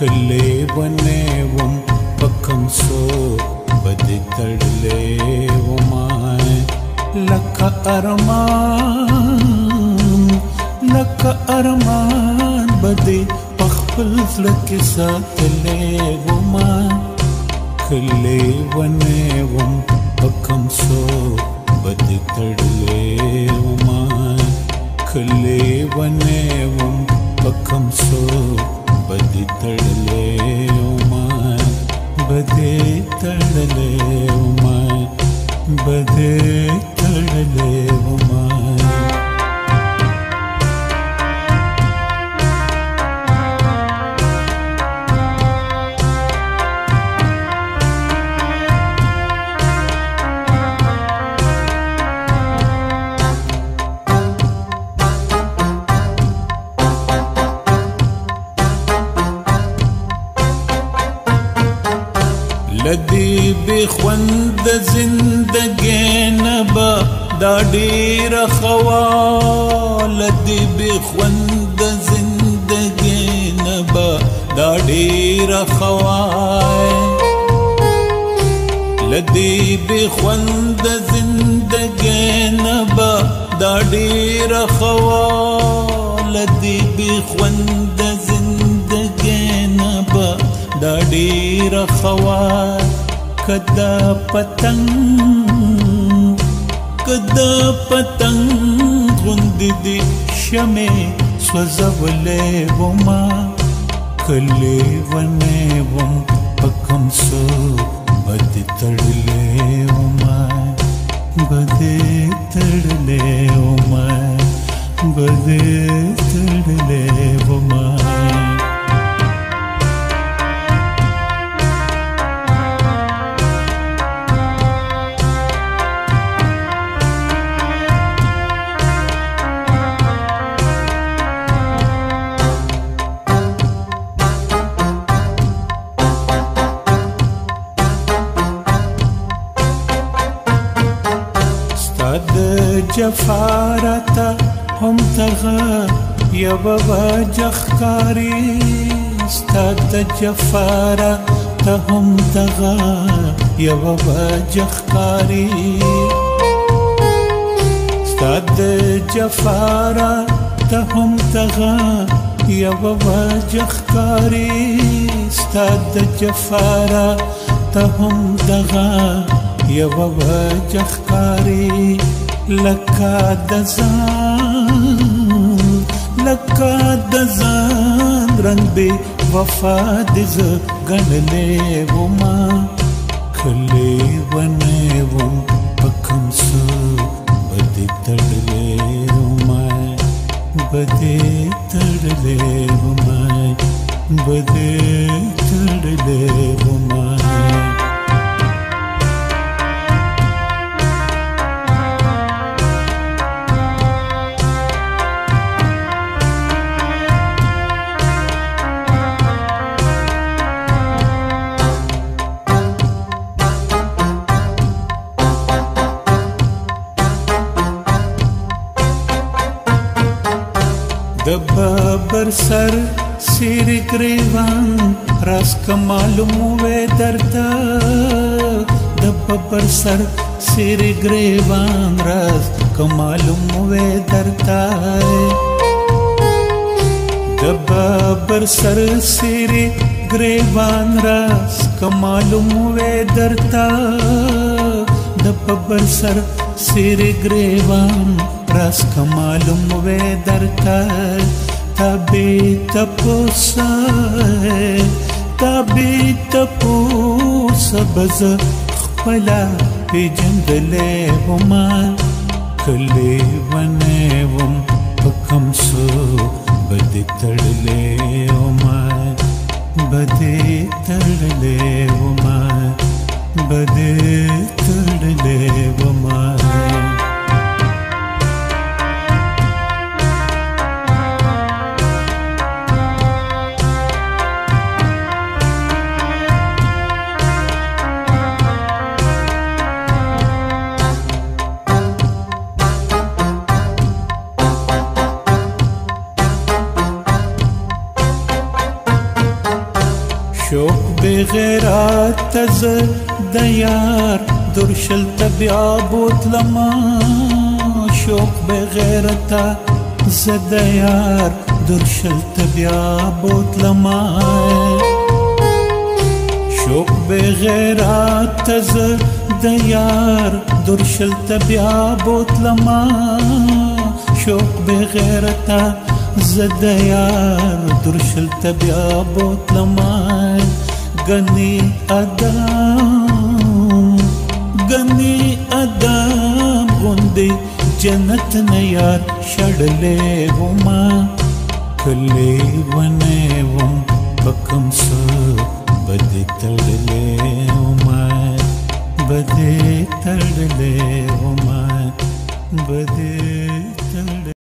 खलेवनेवं पकंसो बदि तड़लेवुमाय लख अरमान बदि पखपल के साथ लेवुमाय खलेवनेवं पकंसो बदि तड़लेवुमाय खलेवनेवं पकंसो बदि तड़लेवुमाय बदे तड़लेवुमाय बदे तड़लेवुमाय लदी बेख्वंद जिंदगी नबा दाड़ी रखवा लदी बेख्वंद जिंदगी नबा दाड़ी रखवा लदी बेख्वंद जिंदगी नबा दाड़ी रखवा लदी बेख्वंद जिंदगी नबा दाड़ी रखवा कदा पतंग गुंदी शमे स्वजवले वमा खलेवनेवं पकंसो बदि तड़ले उमाय बदे तड़ले उमाय बदे तड़ले उमाय जफारता हम तगा यबवा जखकारी स्ताद जफारा हम तगा यबवा जखकारी स्ताद जफारा हम तगा यबवा जखकारी स्ताद जफारा हम तगा यबवा जखकारी लका दजान रंग बे वफा दिज गणले वुमा खलेवनेवं पकंसो बदि तड़ले उमाय बदे तड़ले उमाय बदे तड़ले उमाय दब्बर सर सिर ग्रीवान रस कमालूम वे दर्दा दब्बर सर सिर ग्रीवान रस कमालूम वे दर्दा दब्बर सर सिर ग्रीवान रस कमालूम वे दर्दा दब्बर सर सिर ग्रीवान रस कमालूम वे दर्दा तबे तपोसा बज खपला पे जंगले वमा खलेवनेवं पकंसो बदि तड़ले उमाय बदे तड़ले उमाय बदे तड़ले उमाय شوق بغيرات ديار درشل تبيا بوت لما شوق بغيرتا زديار درشل تبيا بوت لما شوق بغيرات ديار درشل تبيا بوت لما شوق بغيرتا زديار درشل تبيا بوت لما غني ادم غندي جنت نيار شڑلے وما کلے بنے وم بکم سو بدے تڑلے وما بدے تڑلے وما بدے تڑلے